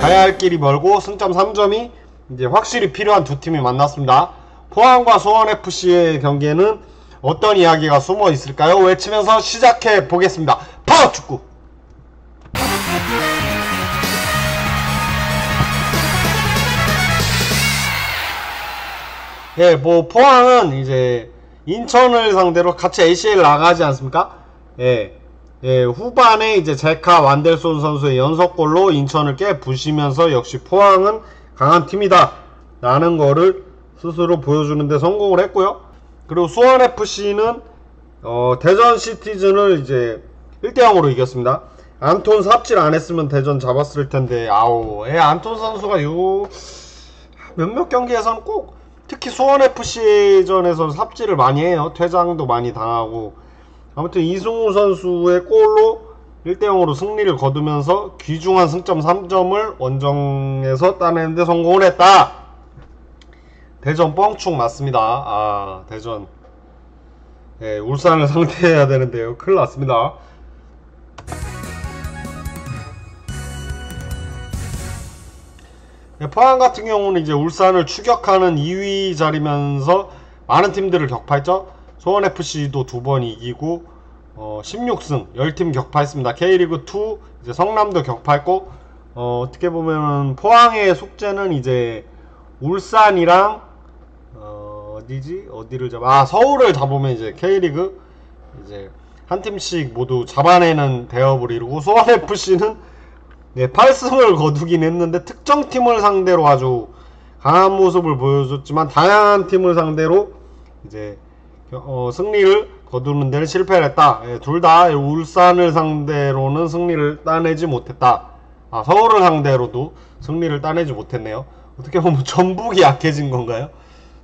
가야 할 길이 멀고 승점 3점이 이제 확실히 필요한 두 팀이 만났습니다. 포항과 수원FC의 경기에는 어떤 이야기가 숨어 있을까요? 외치면서 시작해 보겠습니다. 파워축구! 예, 뭐 포항은 이제 인천을 상대로 같이 ACL 나가지 않습니까? 예, 후반에 이제 제카 완델손 선수의 연속골로 인천을 깨부시면서 역시 포항은 강한 팀이다 라는 거를 스스로 보여주는데 성공을 했고요. 그리고 수원FC는 대전 시티즌을 이제 1대0으로 이겼습니다. 안톤 삽질 안 했으면 대전 잡았을 텐데, 안톤 선수가 몇몇 경기에서는 꼭 특히 수원FC전에서 삽질을 많이 해요. 퇴장도 많이 당하고. 아무튼 이승우 선수의 골로 1대0으로 승리를 거두면서 귀중한 승점 3점을 원정에서 따내는데 성공을 했다. 대전 뻥충 맞습니다. 대전 울산을 상대해야 되는데요. 큰일 났습니다. 포항 같은 경우는 이제 울산을 추격하는 2위 자리면서 많은 팀들을 격파했죠. 수원FC도 2번 이기고 16승 10팀 격파했습니다. K리그2 이제 성남도 격파했고, 어떻게 보면은 포항의 숙제는 이제 울산이랑 어디를 잡아? 서울을 잡으면 이제 K리그 이제 한 팀씩 모두 잡아내는 대업을 이루고, 수원FC는 8승을 거두긴 했는데 특정 팀을 상대로 아주 강한 모습을 보여줬지만 다양한 팀을 상대로 이제 승리를 거두는 데는 실패를 했다. 둘 다 울산을 상대로는 승리를 따내지 못했다. 서울을 상대로도 승리를 따내지 못했네요. 어떻게 보면 전북이 약해진 건가요?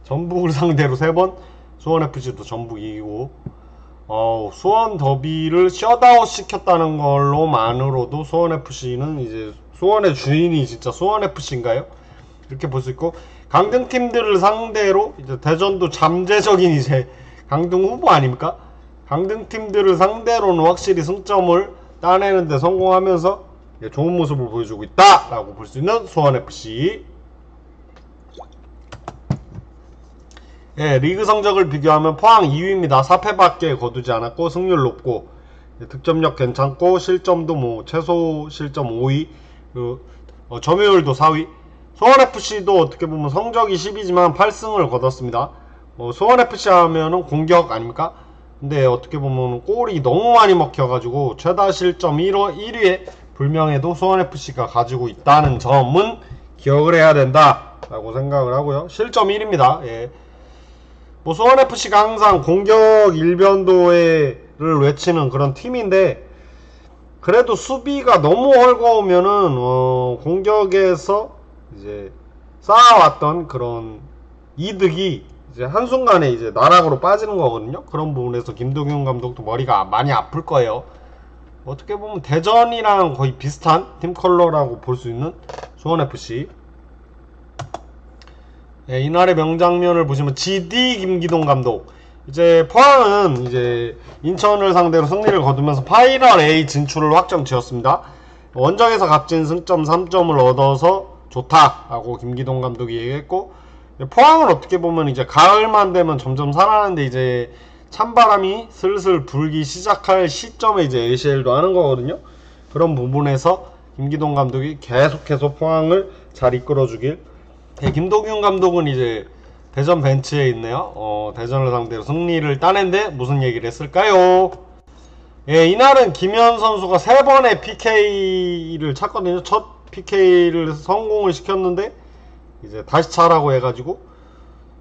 전북을 상대로 3번, 수원FC도 전북 이기고, 수원 더비를 셧아웃 시켰다는 걸로만으로도 수원FC는 이제 수원의 주인이 진짜 수원FC인가요? 이렇게 볼 수 있고, 강등팀들을 상대로 이제 대전도 잠재적인 이제 강등 후보 아닙니까? 강등팀들을 상대로는 확실히 승점을 따내는데 성공하면서 좋은 모습을 보여주고 있다 라고 볼 수 있는 수원FC. 리그 성적을 비교하면 포항 2위입니다. 4패밖에 거두지 않았고 승률 높고 득점력 괜찮고 실점도 뭐 최소 실점 5위, 점유율도 4위. 수원FC도 어떻게 보면 성적이 10위지만 8승을 거뒀습니다. 수원FC 하면은 공격 아닙니까? 근데 어떻게 보면 골이 너무 많이 먹혀가지고 최다 실점 1위에 불명예도 수원FC가 가지고 있다는 점은 기억을 해야 된다 라고 생각을 하고요. 실점 1위입니다. 수원FC가 항상 공격 일변도를 외치는 그런 팀인데, 그래도 수비가 너무 헐거우면은 공격에서 이제 쌓아왔던 그런 이득이 이제 한순간에 이제 나락으로 빠지는 거거든요. 그런 부분에서 김동윤 감독도 머리가 많이 아플 거예요. 어떻게 보면 대전이랑 거의 비슷한 팀 컬러라고 볼 수 있는 수원FC. 이날의 명장면을 보시면 GD 김기동 감독, 이제 포항은 이제 인천을 상대로 승리를 거두면서 파이널 A 진출을 확정 지었습니다. 원정에서 값진 승점 3점을 얻어서 좋다라고 김기동 감독이 얘기했고, 포항은 어떻게 보면 이제 가을만 되면 점점 살아나는데 이제 찬바람이 슬슬 불기 시작할 시점에 이제 ACL도 하는 거거든요. 그런 부분에서 김기동 감독이 계속해서 포항을 잘 이끌어주길. 김동윤 감독은 이제 대전 벤치에 있네요. 대전을 상대로 승리를 따낸데 무슨 얘기를 했을까요? 이날은 김현 선수가 3번의 PK를 찼거든요. 첫 PK를 성공을 시켰는데 이제 다시 차라고 해가지고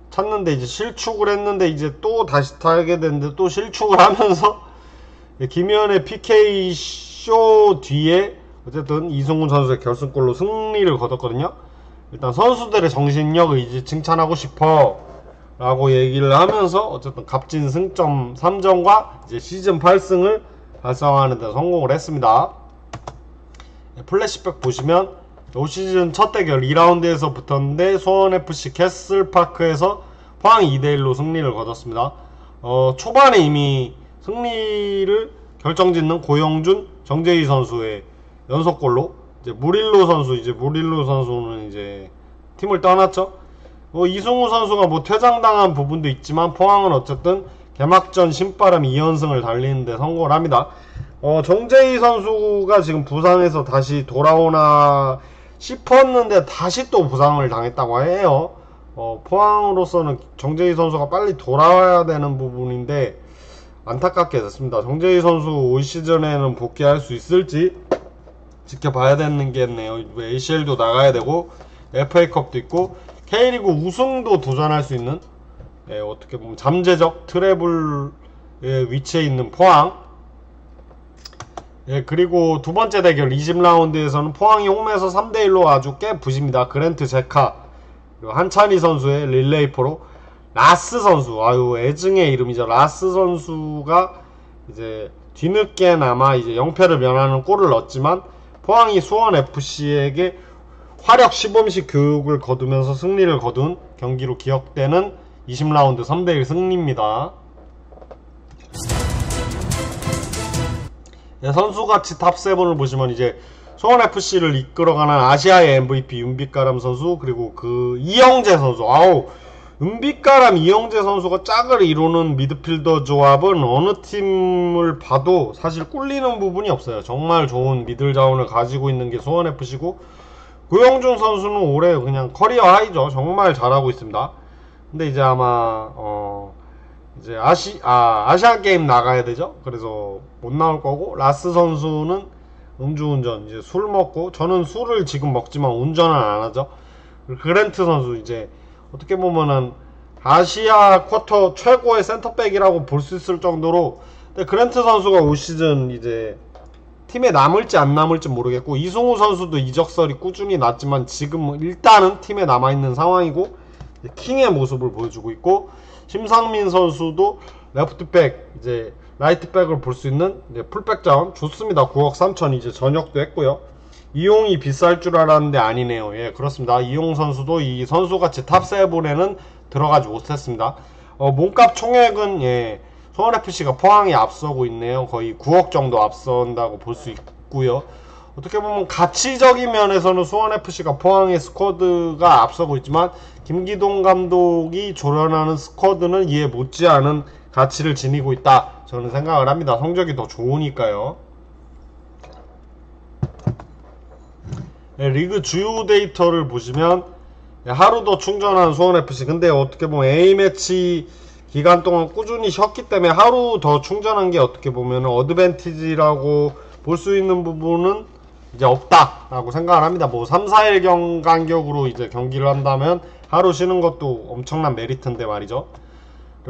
찼는데 이제 실축을 했는데 이제 또 다시 타게 됐는데 또 실축을 하면서 김현의 PK 쇼 뒤에 어쨌든 이승훈 선수의 결승골로 승리를 거뒀거든요. 일단 선수들의 정신력을 이제 칭찬하고 싶어 라고 얘기를 하면서 어쨌든 값진 승점 3점과 이제 시즌 8승을 달성하는 데 성공을 했습니다. 플래시백 보시면 올 시즌 첫 대결 2라운드에서 붙었는데 수원FC 캐슬파크에서 포항 2대1로 승리를 거뒀습니다. 초반에 이미 승리를 결정짓는 고영준, 정재희 선수의 연속골로 이제 무릴로 선수는 이제 팀을 떠났죠. 이승우 선수가 뭐 퇴장당한 부분도 있지만 포항은 어쨌든 개막전 신바람 2연승을 달리는데 성공을 합니다. 정재희 선수가 지금 부상에서 다시 돌아오나 싶었는데 다시 또 부상을 당했다고 해요. 포항으로서는 정재희 선수가 빨리 돌아와야 되는 부분인데 안타깝게 됐습니다. 정재희 선수 올 시즌에는 복귀할 수 있을지 지켜봐야 되겠네요. ACL도 나가야 되고 FA컵도 있고 K리그 우승도 도전할 수 있는 어떻게 보면 잠재적 트래블의 위치에 있는 포항. 그리고 두 번째 대결 20라운드에서는 포항이 홈에서 3대1로 아주 깨부십니다. 그랜트 제카 그리고 한찬희 선수의 릴레이포로 라스 선수, 애증의 이름이죠. 라스 선수가 이제 뒤늦게나마 이제 0패를 면하는 골을 넣었지만 포항이 수원FC에게 화력 시범식 교육을 거두면서 승리를 거둔 경기로 기억되는 20라운드 3대1 승리입니다. 선수가치 탑7을 보시면 이제 수원FC를 이끌어가는 아시아의 MVP 윤빛가람 선수, 그리고 그 이영재 선수. 윤빛가람 이영재 선수가 짝을 이루는 미드필더 조합은 어느 팀을 봐도 사실 꿀리는 부분이 없어요. 정말 좋은 미들 자원을 가지고 있는 게 수원FC고, 고영준 선수는 올해 그냥 커리어 하이죠. 정말 잘하고 있습니다. 근데 이제 아마 이제 아시안 게임 나가야 되죠. 그래서 못 나올 거고, 라스 선수는 음주운전, 이제 술 먹고, 저는 술을 지금 먹지만 운전은 안 하죠. 그랜트 선수 이제 어떻게 보면은 아시아 쿼터 최고의 센터백이라고 볼 수 있을 정도로. 근데 그랜트 선수가 올 시즌 이제 팀에 남을지 안 남을지 모르겠고, 이승우 선수도 이적설이 꾸준히 났지만 지금 일단은 팀에 남아있는 상황이고, 킹의 모습을 보여주고 있고, 심상민 선수도 레프트백, 이제 라이트백을 볼 수 있는 풀백 자원 좋습니다. 9억 3천 이제 전역도 했고요. 이용이 비쌀 줄 알았는데 아니네요. 그렇습니다. 이용 선수도 이 선수같이 탑7에는 들어가지 못했습니다. 몸값 총액은 수원FC가 포항이 앞서고 있네요. 거의 9억 정도 앞선다고 볼 수 있고요. 어떻게 보면 가치적인 면에서는 수원FC가 포항의 스쿼드가 앞서고 있지만, 김기동 감독이 조련하는 스쿼드는 이에 못지않은 가치를 지니고 있다, 저는 생각을 합니다. 성적이 더 좋으니까요. 리그 주요 데이터를 보시면 하루 더 충전한 수원FC. 근데 어떻게 보면 A매치 기간 동안 꾸준히 쉬었기 때문에 하루 더 충전한 게 어떻게 보면 어드밴티지라고 볼 수 있는 부분은 이제 없다라고 생각을 합니다. 뭐 3, 4일 간격으로 이제 경기를 한다면 하루 쉬는 것도 엄청난 메리트인데 말이죠.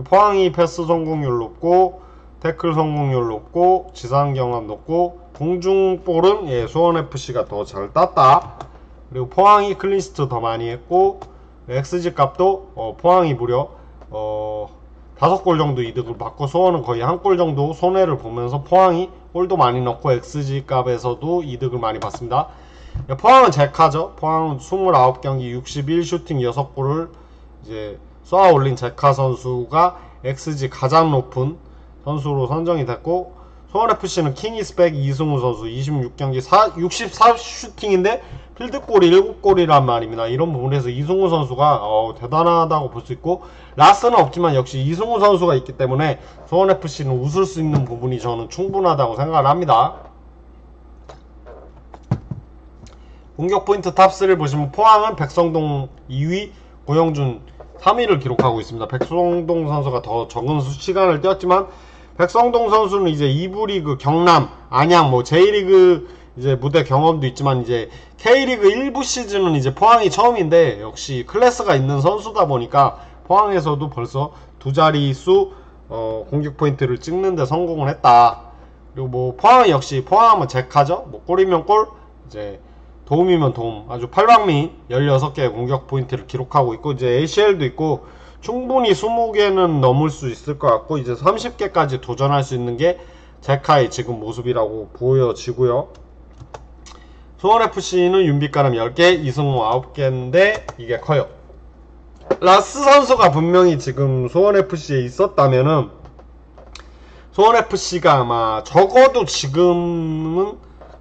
포항이 패스 성공률 높고, 태클 성공률 높고, 지상 경합 높고, 공중볼은 수원FC가 더 잘 땄다. 그리고 포항이 클린시트 더 많이 했고, XG 값도 포항이 무려 5골 정도 이득을 받고, 수원은 거의 1골 정도 손해를 보면서 포항이 골도 많이 넣고 XG 값에서도 이득을 많이 받습니다. 포항은 제카죠. 포항은 29경기 61 슈팅 6골을 이제 쏘아 올린 제카 선수가 XG 가장 높은 선수로 선정이 됐고, 수원FC는 킹이스백 이승우 선수 26경기 64 슈팅인데 필드골이 7골이란 말입니다. 이런 부분에서 이승우 선수가 대단하다고 볼 수 있고, 라스는 없지만 역시 이승우 선수가 있기 때문에 수원FC는 웃을 수 있는 부분이 저는 충분하다고 생각을 합니다. 공격 포인트 탑3를 보시면 포항은 백성동 2위, 고영준 3위를 기록하고 있습니다. 백성동 선수가 더 적은 시간을 뛰었지만, 백성동 선수는 이제 2부 리그 경남, 안양, 뭐 J리그 이제 무대 경험도 있지만, 이제 K리그 1부 시즌은 이제 포항이 처음인데, 역시 클래스가 있는 선수다 보니까 포항에서도 벌써 두 자릿수 공격 포인트를 찍는데 성공을 했다. 그리고 뭐 포항은 역시 포항하면 제카죠. 뭐 골이면 골, 이제 도움이면 도움, 아주 팔방미인 16개의 공격 포인트를 기록하고 있고, 이제 ACL도 있고 충분히 20개는 넘을 수 있을 것 같고, 이제 30개까지 도전할 수 있는 게 제카의 지금 모습이라고 보여지고요. 수원FC는 윤빛가람 10개, 이승우 9개인데 이게 커요. 라스 선수가 분명히 지금 수원FC에 있었다면은 수원FC가 아마 적어도 지금은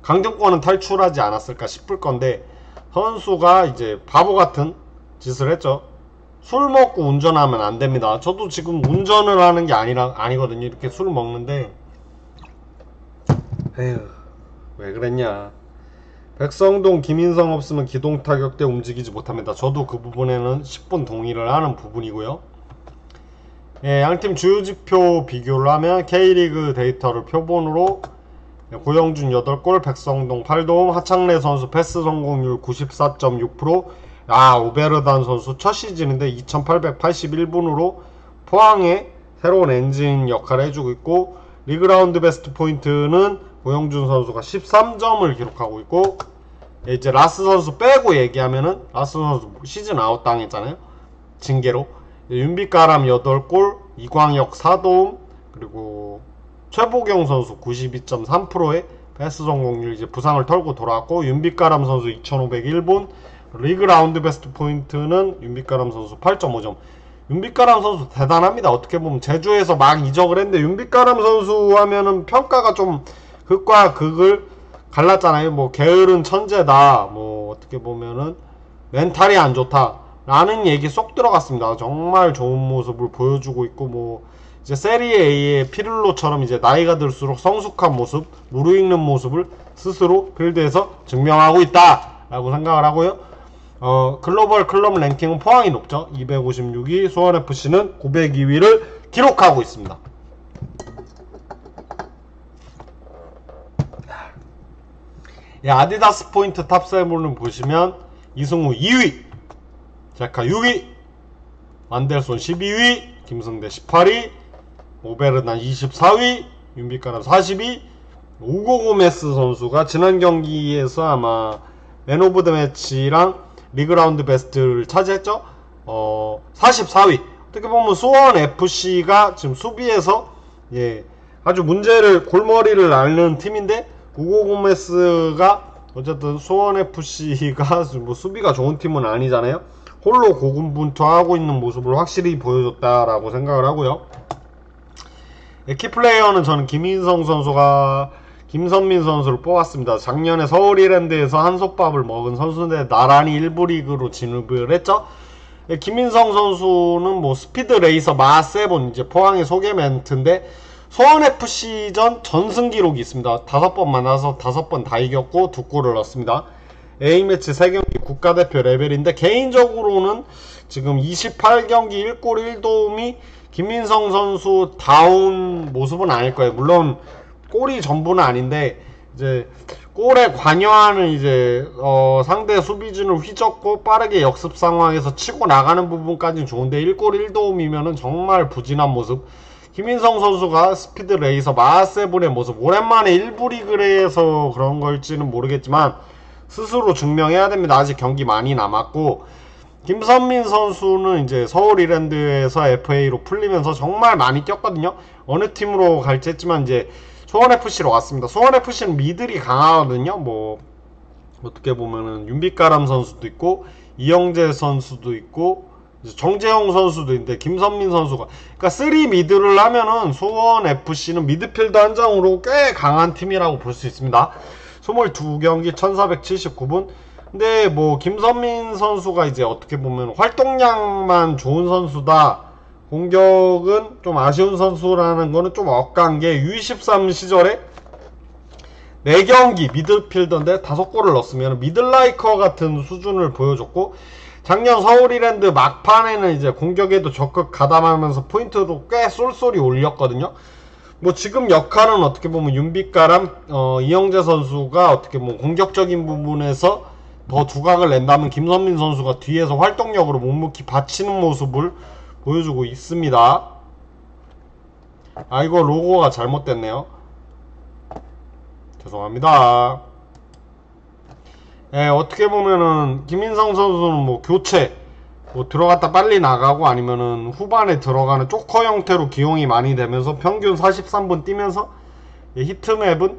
강등권은 탈출하지 않았을까 싶을 건데 선수가 이제 바보 같은 짓을 했죠. 술 먹고 운전하면 안 됩니다. 저도 지금 운전을 하는 게 아니거든요. 이렇게 술 먹는데 에휴 왜 그랬냐. 백성동 김인성 없으면 기동 타격대 움직이지 못합니다. 저도 그 부분에는 10분 동의를 하는 부분이고요. 예, 양팀 주요지표 비교를 하면 K리그 데이터를 표본으로 고영준 8골, 백성동 8도움, 하창래 선수 패스 성공률 94.6%, 오베르단 선수 첫 시즌인데 2881분으로 포항의 새로운 엔진 역할을 해주고 있고, 리그라운드 베스트 포인트는 고영준 선수가 13점을 기록하고 있고, 이제 라스 선수 빼고 얘기하면은 라스 선수 시즌 아웃 당했잖아요. 징계로. 윤빛가람 8골, 이광혁 4도움, 그리고 최보경 선수 92.3%의 패스 성공률, 이제 부상을 털고 돌아왔고, 윤빛가람 선수 2501분, 리그 라운드 베스트 포인트는 윤빛가람 선수 8.5점. 윤빛가람 선수 대단합니다. 어떻게 보면 제주에서 막 이적을 했는데 윤빛가람 선수 하면은 평가가 좀 극과 극을 갈랐잖아요. 뭐 게으른 천재다, 뭐 어떻게 보면은 멘탈이 안 좋다 라는 얘기 쏙 들어갔습니다. 정말 좋은 모습을 보여주고 있고, 뭐 이제 세리에 A의 피를로처럼 이제 나이가 들수록 성숙한 모습, 무르익는 모습을 스스로 필드에서 증명하고 있다 라고 생각을 하고요. 글로벌 클럽 랭킹은 포항이 높죠. 256위, 수원FC는 902위를 기록하고 있습니다. 아디다스 포인트 탑7을 보시면 이승우 2위, 제카 6위, 만델손 12위, 김승대 18위, 오베르난 24위, 윤빛가람 40위, 우고 고메스 선수가 지난 경기에서 아마 맨 오브 더 매치랑 리그라운드 베스트를 차지했죠. 44위. 어떻게 보면 수원FC가 지금 수비에서 아주 골머리를 앓는 팀인데, 우고 고메스가 어쨌든 수원FC가 뭐 수비가 좋은 팀은 아니잖아요. 홀로 고군분투하고 있는 모습을 확실히 보여줬다라고 생각을 하고요. 키플레이어는 저는 김인성 선수가 김선민 선수를 뽑았습니다. 작년에 서울 이랜드에서 한솥밥을 먹은 선수인데 나란히 1부 리그로 진입을 했죠. 김인성 선수는 뭐 스피드 레이서 마세본, 이제 포항의 소개 멘트인데, 수원FC전 전승 기록이 있습니다. 5번 만나서 5번 다 이겼고 2골을 넣었습니다. A매치 3경기 국가대표 레벨인데, 개인적으로는 지금 28경기 1골 1도움이 김민성 선수 다운 모습은 아닐 거예요. 물론 골이 전부는 아닌데, 이제 골에 관여하는 이제 상대 수비진을 휘젓고 빠르게 역습 상황에서 치고 나가는 부분까지는 좋은데, 1골 1도움이면은 정말 부진한 모습. 김인성 선수가 스피드 레이서 마세븐의 모습, 오랜만에 1부 리그에서 그런 걸지는 모르겠지만 스스로 증명해야 됩니다. 아직 경기 많이 남았고, 김선민 선수는 이제 서울 이랜드에서 FA로 풀리면서 정말 많이 뛰었거든요. 어느 팀으로 갈지 했지만 이제 수원FC로 왔습니다. 수원FC는 미들이 강하거든요. 뭐 어떻게 보면은 윤빛가람 선수도 있고 이영재 선수도 있고 정재영 선수도 있는데, 김선민 선수가, 그러니까 3 미드를 하면은 수원FC는 미드필더 한정으로 꽤 강한 팀이라고 볼 수 있습니다. 22경기 1479분. 근데 뭐 김선민 선수가 이제 어떻게 보면 활동량만 좋은 선수다, 공격은 좀 아쉬운 선수라는 거는 좀 억간 게, U23 시절에 4경기 미드필더인데 5골을 넣었으면 미들라이커 같은 수준을 보여줬고, 작년 서울이랜드 막판에는 이제 공격에도 적극 가담하면서 포인트도 꽤 쏠쏠이 올렸거든요. 뭐 지금 역할은 어떻게 보면 윤빛가람, 이영재 선수가 어떻게 보면 공격적인 부분에서 더 두각을 낸다면 김선민 선수가 뒤에서 활동력으로 묵묵히 받치는 모습을 보여주고 있습니다. 이거 로고가 잘못됐네요. 죄송합니다. 어떻게 보면은 김인성 선수는 뭐 교체, 뭐 들어갔다 빨리 나가고 아니면은 후반에 들어가는 조커 형태로 기용이 많이 되면서 평균 43분 뛰면서 히트맵은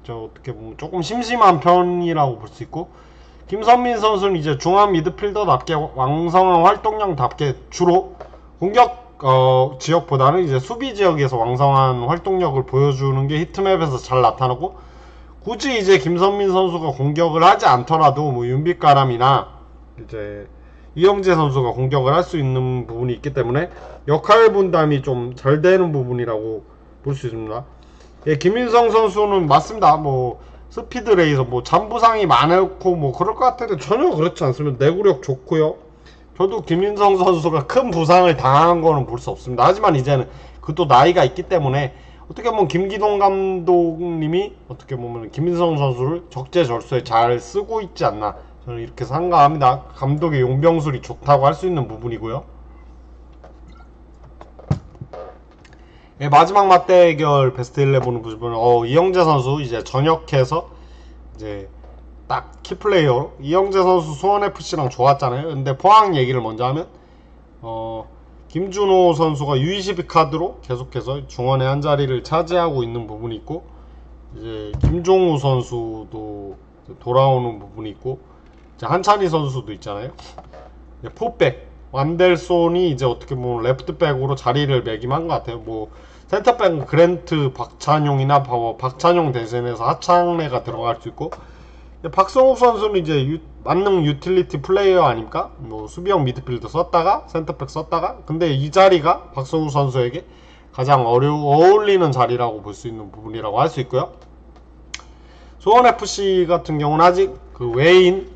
어떻게 보면 조금 심심한 편이라고 볼 수 있고, 김선민 선수는 이제 중앙 미드필더답게 왕성한 활동량답게 주로 공격 지역보다는 이제 수비 지역에서 왕성한 활동력을 보여주는 게 히트맵에서 잘 나타나고, 굳이 이제 김선민 선수가 공격을 하지 않더라도 뭐 윤빛가람이나 이제 이영재 선수가 공격을 할 수 있는 부분이 있기 때문에 역할 분담이 좀 잘 되는 부분이라고 볼 수 있습니다. 예, 김민성 선수는 맞습니다. 뭐 스피드 레이서 뭐 잔부상이 많고 뭐 그럴 것 같은데 전혀 그렇지 않습니다. 내구력 좋고요. 저도 김민성 선수가 큰 부상을 당한 거는 볼 수 없습니다. 하지만 이제는 그것도 나이가 있기 때문에 어떻게 보면 김기동 감독님이 어떻게 보면 김민성 선수를 적재적소에 잘 쓰고 있지 않나, 저는 이렇게 생각합니다. 감독의 용병술이 좋다고 할 수 있는 부분이고요. 예, 마지막 맞대결 베스트 11을 보시면 이영재 선수 이제 전역해서 이제 딱 키플레이어로 이영재 선수 수원FC랑 좋았잖아요. 근데 포항 얘기를 먼저 하면 김준호 선수가 U22 카드로 계속해서 중원의 한 자리를 차지하고 있는 부분이 있고, 이제 김종우 선수도 돌아오는 부분이 있고, 이제 한찬희 선수도 있잖아요. 포백 완델손이 이제 어떻게 보면 레프트백으로 자리를 매김한 것 같아요. 뭐 센터백은 그랜트 박찬용이나 박찬용 대신해서 하창래가 들어갈 수 있고, 박성욱 선수는 이제 만능 유틸리티 플레이어 아닙니까? 뭐 수비형 미드필더 썼다가 센터백 썼다가, 근데 이 자리가 박성욱 선수에게 가장 어울리는 자리라고 볼 수 있는 부분이라고 할 수 있고요. 수원FC 같은 경우는 아직 그 외인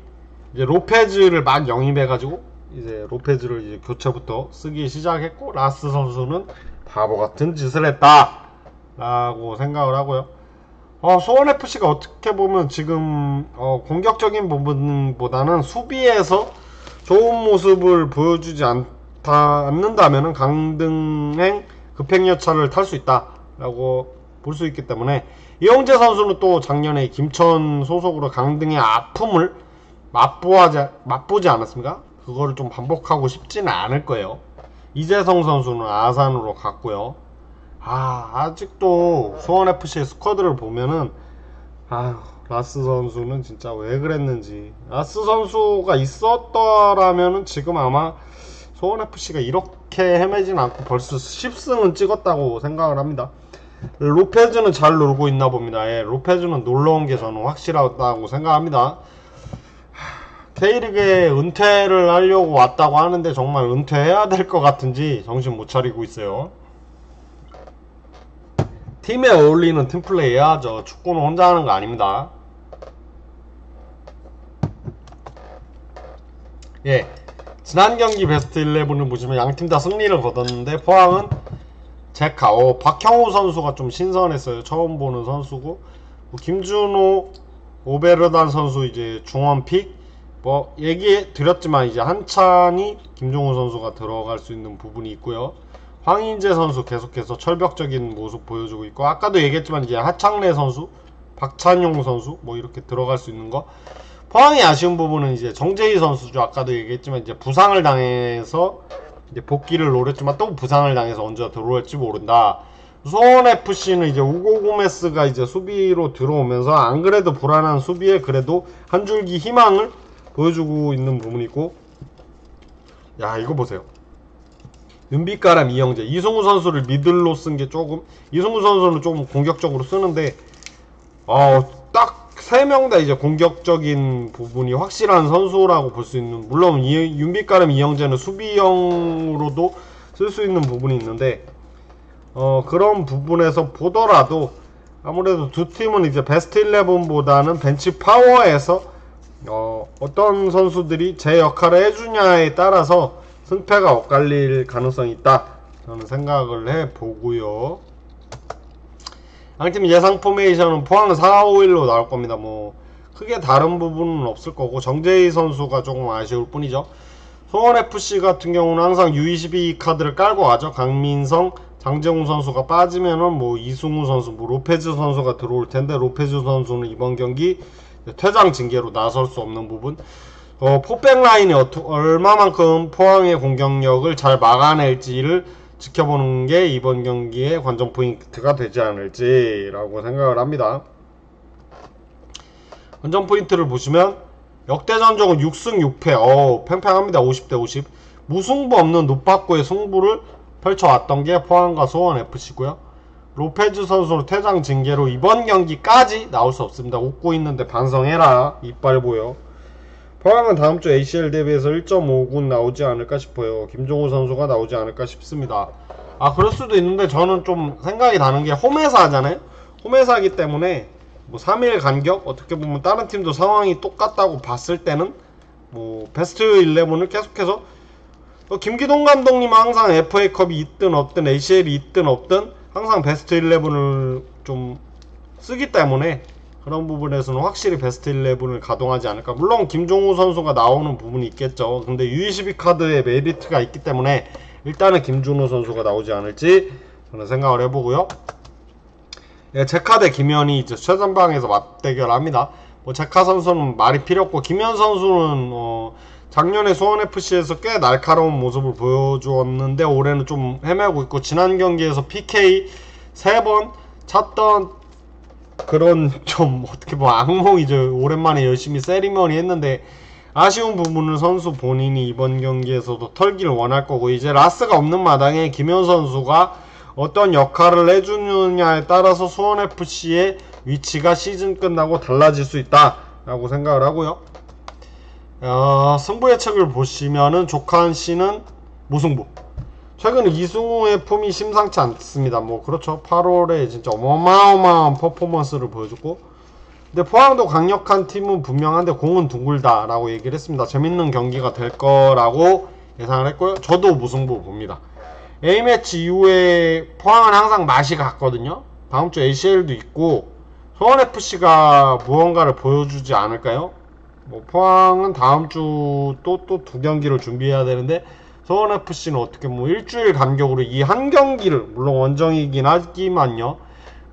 이제 로페즈를 막 영입해가지고 이제 로페즈를 이제 교체부터 쓰기 시작했고, 라스 선수는 바보 같은 짓을 했다 라고 생각을 하고요. 수원FC가 어떻게 보면 지금 공격적인 부분보다는 수비에서 좋은 모습을 보여주지 않는다면 강등행 급행열차를 탈 수 있다 라고 볼 수 있기 때문에, 이영재 선수는 또 작년에 김천 소속으로 강등의 아픔을 맛보지 않았습니까? 그거를 좀 반복하고 싶지는 않을 거예요. 이재성 선수는 아산으로 갔고요. 아직도 수원FC의 스쿼드를 보면은 라스 선수는 진짜 왜 그랬는지. 라스 선수가 있었더라면은 지금 아마 수원FC가 이렇게 헤매진 않고 벌써 10승은 찍었다고 생각을 합니다. 로페즈는 잘 놀고 있나 봅니다. 예, 로페즈는 놀러온 게 저는 확실하다고 생각합니다. K리그에 은퇴를 하려고 왔다고 하는데 정말 은퇴해야 될 것 같은지 정신 못 차리고 있어요. 팀에 어울리는 팀플레이 해야죠. 축구는 혼자 하는 거 아닙니다. 예, 지난 경기 베스트 11을 보시면 양팀 다 승리를 거뒀는데, 포항은 제카 박형우 선수가 좀 신선했어요. 처음 보는 선수고, 김준호 오베르단 선수 이제 중원픽, 뭐 얘기 드렸지만 이제 한찬이 김종우 선수가 들어갈 수 있는 부분이 있고요. 황인재 선수 계속해서 철벽적인 모습 보여주고 있고, 아까도 얘기했지만 이제 하창래 선수, 박찬용 선수 뭐 이렇게 들어갈 수 있는 거. 포항이 아쉬운 부분은 이제 정재희 선수죠. 아까도 얘기했지만 이제 부상을 당해서 이제 복귀를 노렸지만 또 부상을 당해서 언제 들어올지 모른다. 수원FC는 이제 우고 고메스가 이제 수비로 들어오면서 안 그래도 불안한 수비에 그래도 한 줄기 희망을 보여주고 있는 부분이 있고, 야 이거 보세요. 윤빛가람 이영재, 이승우 선수를 미들로 쓴 게 조금, 이승우 선수는 좀 공격적으로 쓰는데 딱 3명 다 이제 공격적인 부분이 확실한 선수라고 볼 수 있는, 물론 윤빛가람 이영재는 수비형으로도 쓸 수 있는 부분이 있는데 그런 부분에서 보더라도 아무래도 두 팀은 이제 베스트 11보다는 벤치 파워에서 어떤 선수들이 제 역할을 해주냐에 따라서 승패가 엇갈릴 가능성이 있다, 저는 생각을 해보고요. 양팀 예상 포메이션은 포항은 4-5-1로 나올 겁니다. 뭐 크게 다른 부분은 없을 거고, 정재희 선수가 조금 아쉬울 뿐이죠. 수원FC 같은 경우는 항상 U22 카드를 깔고 가죠. 강민성, 장재웅 선수가 빠지면은 뭐 이승우 선수, 뭐 로페즈 선수가 들어올 텐데, 로페즈 선수는 이번 경기 퇴장 징계로 나설 수 없는 부분. 포백 라인이 얼마만큼 포항의 공격력을 잘 막아낼지를 지켜보는 게 이번 경기의 관전 포인트가 되지 않을지라고 생각을 합니다. 관전 포인트를 보시면 역대 전적은 6승 6패, 팽팽합니다. 50대 50. 무승부 없는 노파구의 승부를 펼쳐왔던 게 포항과 수원FC고요. 로페즈 선수로 퇴장 징계로 이번 경기까지 나올 수 없습니다. 웃고 있는데 반성해라. 이빨 보여. 포항은 다음주 ACL 대비해서 1.5군 나오지 않을까 싶어요. 김종우 선수가 나오지 않을까 싶습니다. 아, 그럴 수도 있는데 저는 좀 생각이 다른 게 홈에서 하잖아요. 홈에서 하기 때문에 뭐 3일 간격, 어떻게 보면 다른 팀도 상황이 똑같다고 봤을 때는 뭐 베스트 11을 계속해서 김기동 감독님은 항상 FA컵이 있든 없든 ACL이 있든 없든 항상 베스트 11을 좀 쓰기 때문에 그런 부분에서는 확실히 베스트 11을 가동하지 않을까. 물론 김종우 선수가 나오는 부분이 있겠죠. 근데 U22 카드에 메리트가 있기 때문에 일단은 김준호 선수가 나오지 않을지 저는 생각을 해보고요. 예, 제카 대 김현이 이제 최전방에서 맞대결합니다. 뭐 제카 선수는 말이 필요 없고, 김현 선수는 작년에 수원FC에서 꽤 날카로운 모습을 보여주었는데 올해는 좀 헤매고 있고, 지난 경기에서 PK 3번 찼던 그런 좀 어떻게 보면 악몽이죠. 오랜만에 열심히 세리머니 했는데 아쉬운 부분을 선수 본인이 이번 경기에서도 털기를 원할 거고, 이제 라스가 없는 마당에 김현 선수가 어떤 역할을 해주느냐에 따라서 수원FC의 위치가 시즌 끝나고 달라질 수 있다 라고 생각을 하고요. 승부 예측을 보시면은 조칸씨는 무승부. 최근 이승우의 폼이 심상치 않습니다. 뭐 그렇죠. 8월에 진짜 어마어마한 퍼포먼스를 보여줬고, 근데 포항도 강력한 팀은 분명한데 공은 둥글다 라고 얘기를 했습니다. 재밌는 경기가 될 거라고 예상을 했고요. 저도 무승부 봅니다. A매치 이후에 포항은 항상 맛이 갔거든요. 다음주 ACL도 있고 수원FC가 무언가를 보여주지 않을까요? 뭐 포항은 다음주 또 두 경기를 준비해야 되는데 수원FC는 어떻게 뭐 일주일 간격으로 이 한 경기를, 물론 원정이긴 하지만요,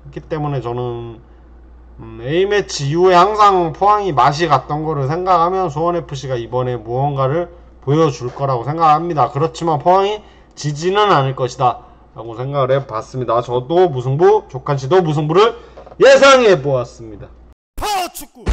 그렇기 때문에 저는 A매치 이후에 항상 포항이 맛이 갔던 거를 생각하면 수원FC가 이번에 무언가를 보여줄 거라고 생각합니다. 그렇지만 포항이 지지는 않을 것이다 라고 생각을 해봤습니다. 저도 무승부, 조칸씨도 무승부를 예상해 보았습니다. 파워축구